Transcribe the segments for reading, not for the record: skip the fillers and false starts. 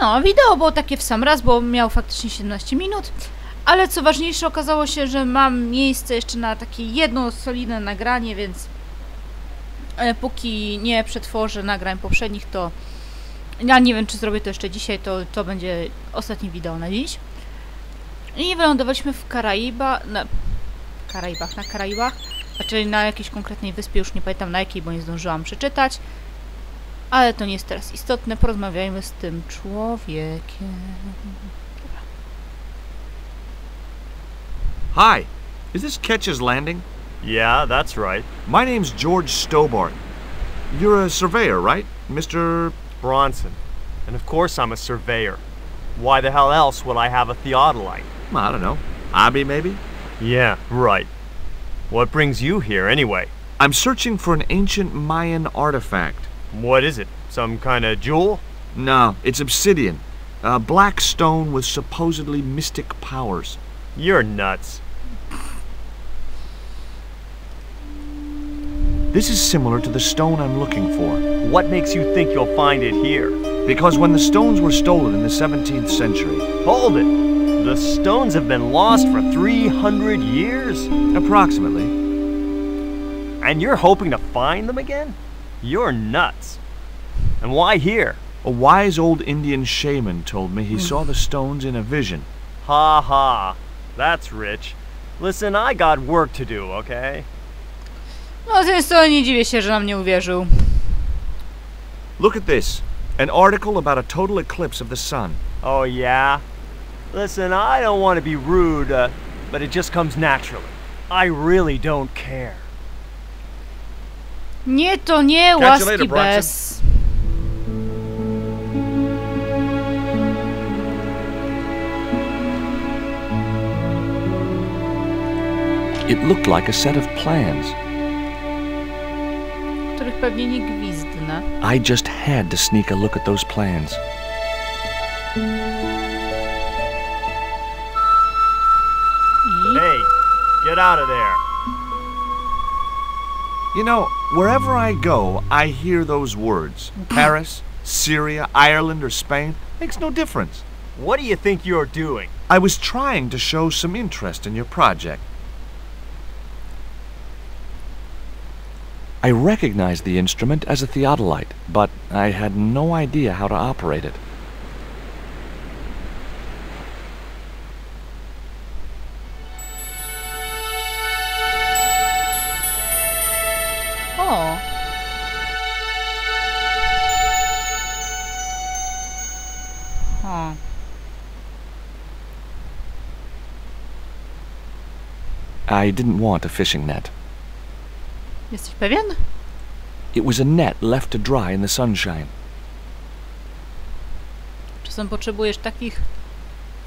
No, wideo było takie w sam raz, bo miał faktycznie 17 minut. Ale co ważniejsze, okazało się, że mam miejsce jeszcze na takie jedno solidne nagranie, więc póki nie przetworzę nagrań poprzednich, to ja nie wiem, czy zrobię to jeszcze dzisiaj, to będzie ostatnie wideo na dziś. I wylądowaliśmy w na Karaibach, znaczy na jakiejś konkretnej wyspie, już nie pamiętam na jakiej, bo nie zdążyłam przeczytać. Ale to nie jest teraz istotne, porozmawiajmy z tym człowiekiem. Hi, is this Ketch's Landing? Yeah, that's right. My name's George Stobart. You're a surveyor, right, Mr. Bronson. And of course I'm a surveyor. Why the hell else would I have a theodolite? I don't know. Hobby, maybe? Yeah, right. What brings you here, anyway? I'm searching for an ancient Mayan artifact. What is it? Some kind of jewel? No, it's obsidian. A black stone with supposedly mystic powers. You're nuts. This is similar to the stone I'm looking for. What makes you think you'll find it here? Because when the stones were stolen in the 17th century... Hold it! The stones have been lost for 300 years? Approximately. And you're hoping to find them again? You're nuts. And why here? A wise old Indian shaman told me he saw the stones in a vision. Ha ha. That's rich. Listen, I got work to do, okay? No, z tej strony nie dziwię się, że nam nie uwierzył. Look at this. An article about a total eclipse of the sun. Oh, yeah? Listen, I don't want to be rude, but it just comes naturally. I really don't care. Nie, to nie, Catch you łaski later, Bronson. bez. It looked like a set of plans. Których pewnie nie gwizdnę. I just had to sneak a look at those plans. Hey, get out of there. You know, wherever I go, I hear those words. Paris, Syria, Ireland, or Spain. Makes no difference. What do you think you're doing? I was trying to show some interest in your project. I recognized the instrument as a theodolite, but I had no idea how to operate it. O! O. I didn't want a fishing net. Jesteś pewien? It was a net left to dry in the sunshine. Czasem potrzebujesz takich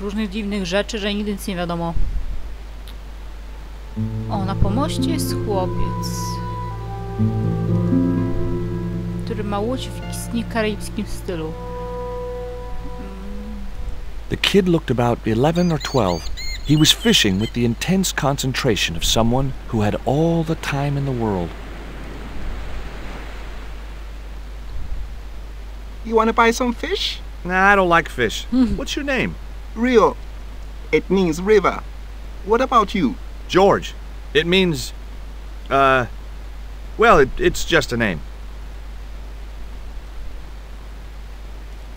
różnych dziwnych rzeczy, że nigdy nic nie wiadomo. O, na pomoście jest chłopiec, który ma łódź w istnie karaibskim stylu. The kid looked about 11 or 12. He was fishing with the intense concentration of someone who had all the time in the world. You want to buy some fish? Nah, I don't like fish. What's your name? Rio. It means river. What about you? George. It means, well, it's just a name.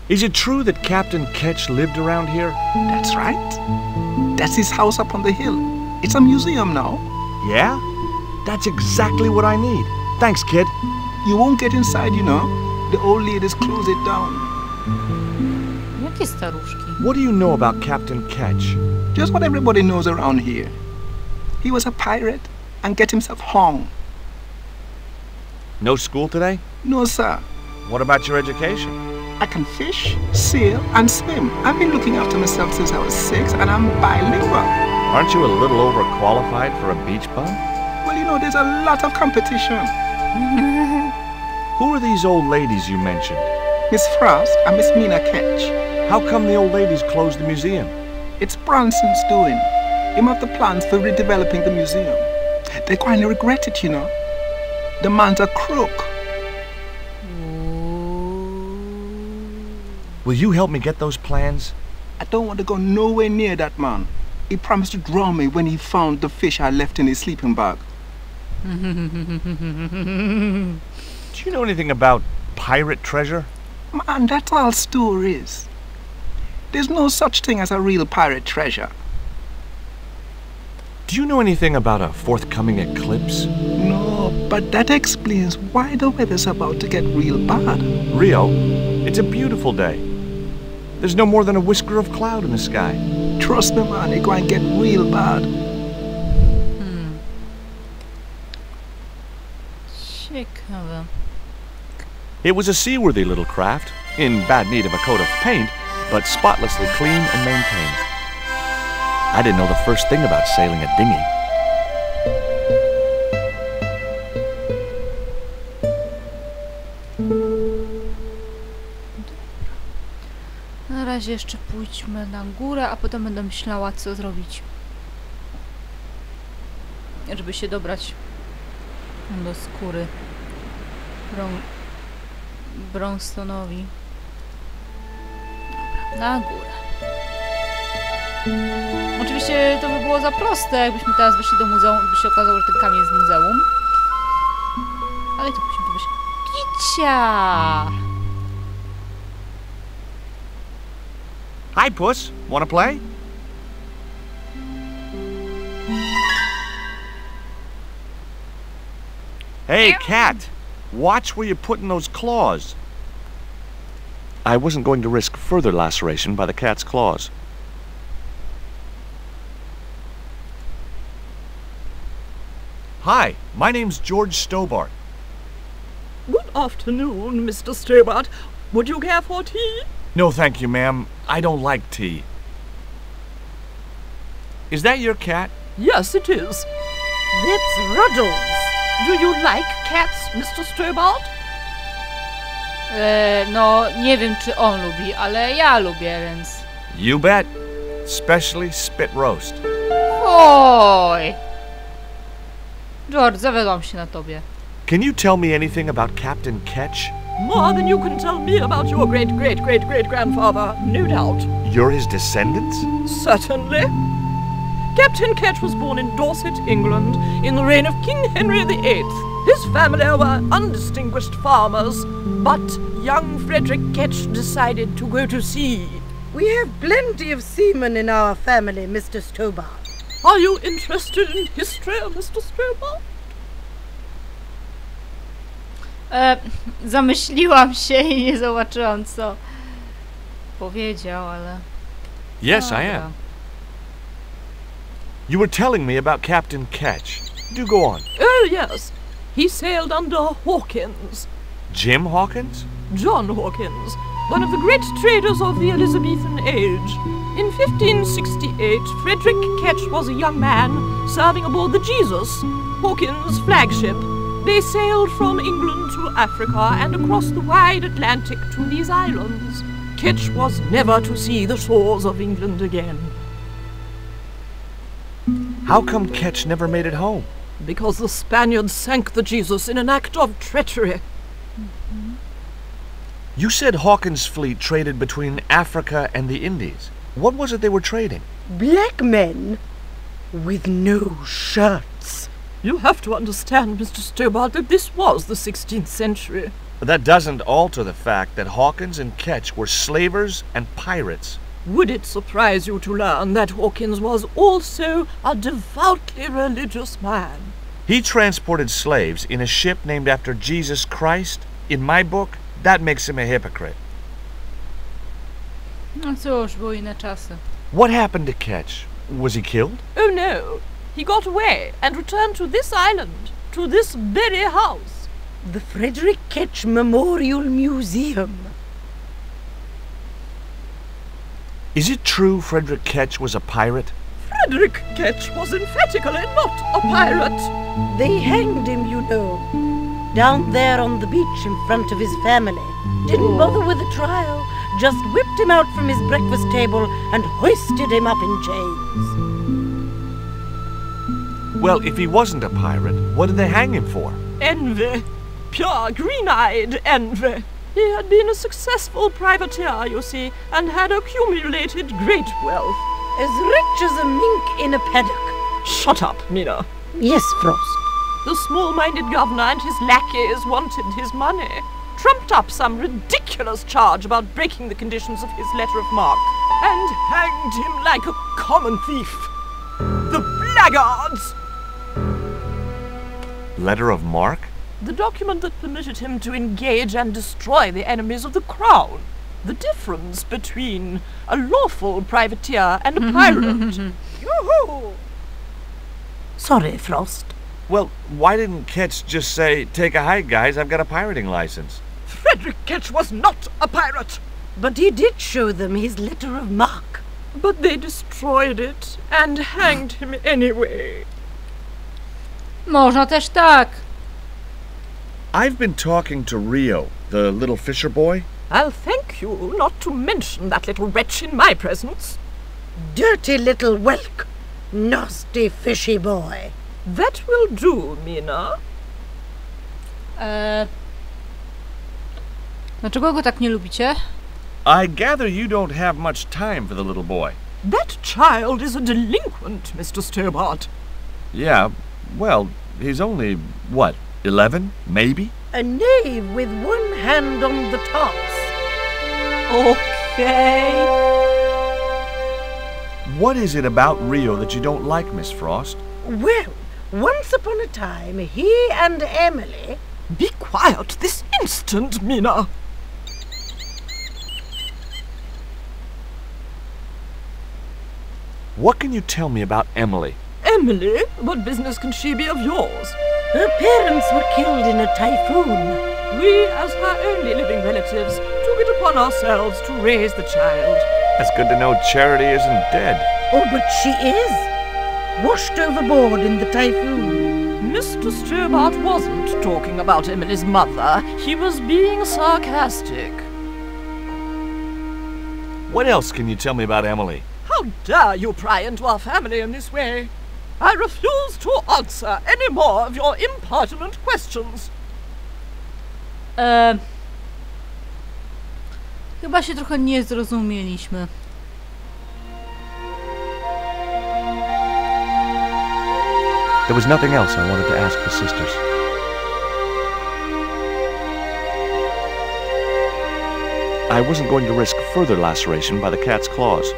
Is it true that Captain Ketch lived around here? That's right. That's his house up on the hill. It's a museum now. Yeah? That's exactly what I need. Thanks, kid. You won't get inside, you know. The old ladies close it down. Jakie staruszki? What do you know about Captain Ketch? Just what everybody knows around here. He was a pirate and get himself hung. No school today? No, sir. What about your education? I can fish, sail, and swim. I've been looking after myself since I was 6, and I'm bilingual. Aren't you a little overqualified for a beach bum? Well, you know, there's a lot of competition. Who are these old ladies you mentioned? Miss Frost and Miss Mina Ketch. How come the old ladies closed the museum? It's Bronson's doing. Him have the plans for redeveloping the museum. They kind of regret it, you know. The man's a crook. Will you help me get those plans? I don't want to go nowhere near that man. He promised to drown me when he found the fish I left in his sleeping bag. Do you know anything about pirate treasure? Man, that's all stories. There's no such thing as a real pirate treasure. Do you know anything about a forthcoming eclipse? No, but that explains why the weather's about to get real bad. Rio, it's a beautiful day. There's no more than a whisker of cloud in the sky. Trust me, man, it's going to get real bad. Ciekawe. It was a seaworthy little craft, in bad need of a coat of paint, but spotlessly clean and maintained. I didn't know the first thing about sailing a dinghy. Na razie jeszcze pójdźmy na górę, a potem będę myślała, co zrobić, żeby się dobrać do skóry Bronstonowi. Dobra, na górę. Oczywiście to by było za proste, jakbyśmy teraz weszli do muzeum i by się okazało, że ten kamień jest z muzeum. Ale to musimy powiedzieć. Kicia! Hi, Puss. Wanna play? Hey, cat. Watch where you're putting those claws. I wasn't going to risk further laceration by the cat's claws. Hi, my name's George Stobart. Good afternoon, Mr. Stobart. Would you care for tea? No, thank you, ma'am. I don't like tea. Is that your cat? Yes, it is. That's Ruddles. Do you like cats, Mr. Stobart? No, nie wiem, czy on lubi, ale ja lubię, więc... You bet. Especially spit roast. Oj! George, zawiodłam się na tobie. Can you tell me anything about Captain Ketch? More than you can tell me about your great-great-great-great-grandfather, no doubt. You're his descendants? Certainly. Captain Ketch was born in Dorset, England, in the reign of King Henry VIII. His family were undistinguished farmers, but young Frederick Ketch decided to go to sea. We have plenty of seamen in our family, Mr. Stobart. Are you interested in history, Mr. Stobart? Zamyśliłam się i nie zobaczyłam, co powiedział, ale... Yes, I am. You were telling me about Captain Ketch. Do go on. Oh, yes. He sailed under Hawkins. Jim Hawkins? John Hawkins, one of the great traders of the Elizabethan age. In 1568, Frederick Ketch was a young man serving aboard the Jesus, Hawkins' flagship. They sailed from England to Africa and across the wide Atlantic to these islands. Ketch was never to see the shores of England again. How come Ketch never made it home? Because the Spaniards sank the Jesus in an act of treachery. You said Hawkins' fleet traded between Africa and the Indies. What was it they were trading? Black men with no shirts. You have to understand, Mr. Stobart, that this was the 16th century. But that doesn't alter the fact that Hawkins and Ketch were slavers and pirates. Would it surprise you to learn that Hawkins was also a devoutly religious man? He transported slaves in a ship named after Jesus Christ. In my book, that makes him a hypocrite. No cóż, były inne czasy. What happened to Ketch? Was he killed? Oh no, he got away and returned to this island, to this very house. The Frederick Ketch Memorial Museum. Is it true Frederick Ketch was a pirate? Frederick Ketch was emphatically not a pirate. They hanged him, you know, down there on the beach in front of his family. Didn't bother with a trial, just whipped him out from his breakfast table and hoisted him up in chains. Well, if he wasn't a pirate, what did they hang him for? Envy. Pure green-eyed envy. He had been a successful privateer, you see, and had accumulated great wealth. As rich as a mink in a paddock. Shut up, Mina. Yes, Frost. The small-minded governor and his lackeys wanted his money, trumped up some ridiculous charge about breaking the conditions of his letter of marque, and hanged him like a common thief. The blackguards! Letter of marque? The document that permitted him to engage and destroy the enemies of the crown. The difference between a lawful privateer and a pirate. Yoo-hoo! Sorry, Frost. Well, why didn't Ketch just say, take a hike, guys, I've got a pirating license? Frederick Ketch was not a pirate! But he did show them his letter of marque. But they destroyed it and hanged him anyway. Można też tak. I've been talking to Rio, the little fisher boy. I'll thank you not to mention that little wretch in my presence. Dirty little whelk. Nasty fishy boy. That will do, Mina. Dlaczego go tak nie lubicie? I gather you don't have much time for the little boy. That child is a delinquent, Mr. Stobart. Yeah, well, he's only, what, 11, maybe? A knave with one hand on the tops. Okay. What is it about Rio that you don't like, Miss Frost? Well, once upon a time, he and Emily... Be quiet this instant, Mina. What can you tell me about Emily? Emily? What business can she be of yours? Her parents were killed in a typhoon. We, as her only living relatives, took it upon ourselves to raise the child. That's good to know Charity isn't dead. Oh, but she is. Washed overboard in the typhoon. Mr. Stobart wasn't talking about Emily's mother. He was being sarcastic. What else can you tell me about Emily? How dare you pry into our family in this way? I refuse to answer any more of your impertinent questions. Chyba się trochę nie zrozumieliśmy. There was nothing else I wanted to ask the sisters. I wasn't going to risk further laceration by the cat's claws.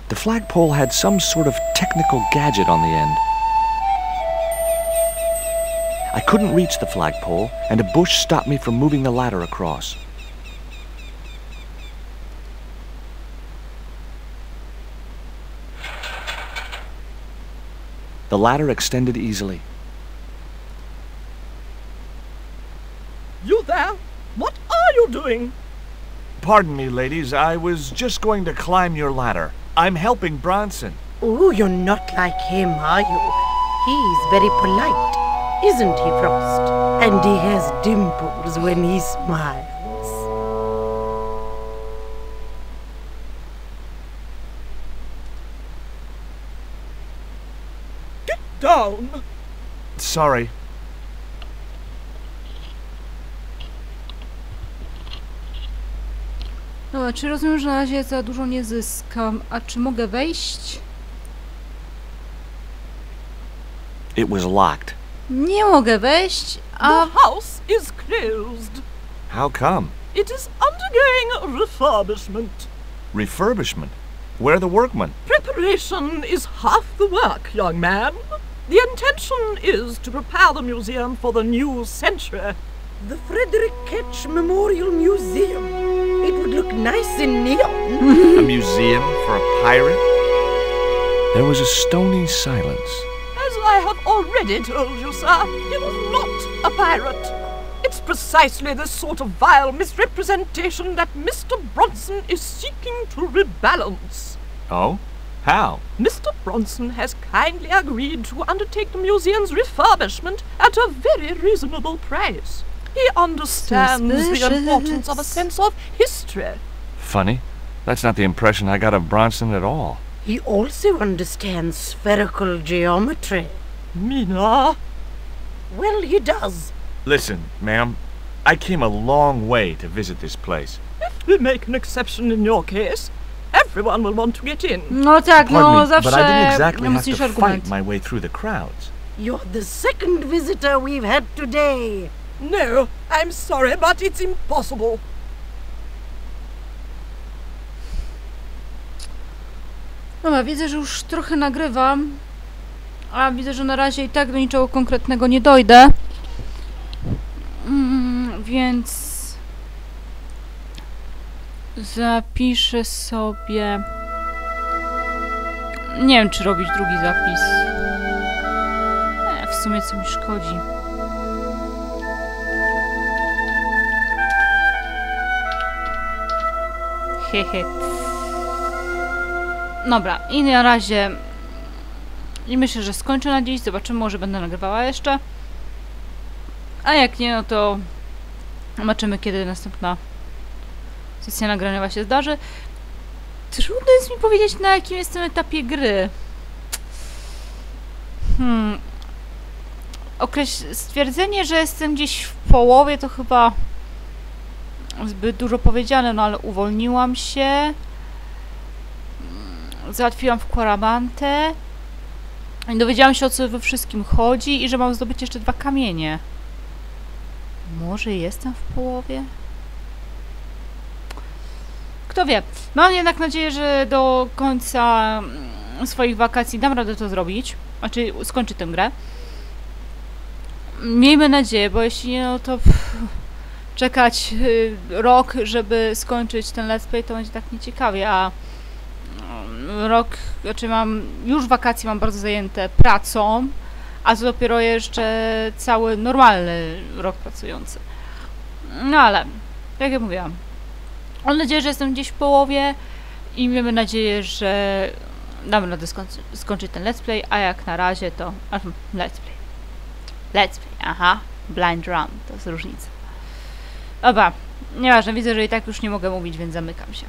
The flagpole had some sort of technical gadget on the end. I couldn't reach the flagpole, and a bush stopped me from moving the ladder across. The ladder extended easily. You there? What are you doing? Pardon me, ladies. I was just going to climb your ladder. I'm helping Bronson. Oh, you're not like him, are you? He's very polite, isn't he, Frost? And he has dimples when he smiles. Get down! Sorry. Dobra, czy rozumiem, że na razie za dużo nie zyskam, a czy mogę wejść? It was locked. Nie mogę wejść, a... The house is closed. How come? It is undergoing refurbishment. Refurbishment? Where are the workmen? Preparation is half the work, young man. The intention is to prepare the museum for the new century. The Frederick Ketch Memorial Museum. It would look nice in neon. A museum for a pirate? There was a stony silence. As I have already told you, sir, he was not a pirate. It's precisely this sort of vile misrepresentation that Mr. Bronson is seeking to rebalance. Oh? How? Mr. Bronson has kindly agreed to undertake the museum's refurbishment at a very reasonable price. He understands the importance of a sense of history. Funny. That's not the impression I got of Bronson at all. He also understands spherical geometry. Mina? Well, he does. Listen, ma'am, I came a long way to visit this place. If we make an exception in your case, everyone will want to get in. No tak, Pardon no me, zawsze but I didn't exactly have mocniejszy to argument. fight my way through the crowds. You're the second visitor we've had today. No, I'm sorry, but it's impossible. Dobra, widzę, że już trochę nagrywam, a widzę, że na razie i tak do niczego konkretnego nie dojdę. Więc zapiszę sobie... Nie wiem, czy robić drugi zapis. W sumie co mi szkodzi. Hehe. Dobra, i na razie... I myślę, że skończę na dziś. Zobaczymy, może będę nagrywała jeszcze. A jak nie, no to... Zobaczymy, kiedy następna sesja nagrania się zdarzy. Trudno jest mi powiedzieć, na jakim jestem etapie gry. Stwierdzenie, że jestem gdzieś w połowie, to chyba zbyt dużo powiedziane, no ale uwolniłam się. Załatwiłam w Quaramantę. I dowiedziałam się, o co we wszystkim chodzi i że mam zdobyć jeszcze 2 kamienie. Może jestem w połowie? Kto wie. Mam jednak nadzieję, że do końca swoich wakacji dam radę to zrobić. Znaczy skończyć tę grę. Miejmy nadzieję, bo jeśli nie, no to czekać rok, żeby skończyć ten let's play, to będzie tak nieciekawie, a rok, znaczy już wakacje mam bardzo zajęte pracą, a to dopiero jeszcze cały normalny rok pracujący. No ale, tak jak mówiłam, mam nadzieję, że jestem gdzieś w połowie i miejmy nadzieję, że damy radę skończyć ten let's play, a jak na razie to... Let's play, aha, blind run, to jest różnica. Dobra, nieważne, widzę, że i tak już nie mogę mówić, więc zamykam się.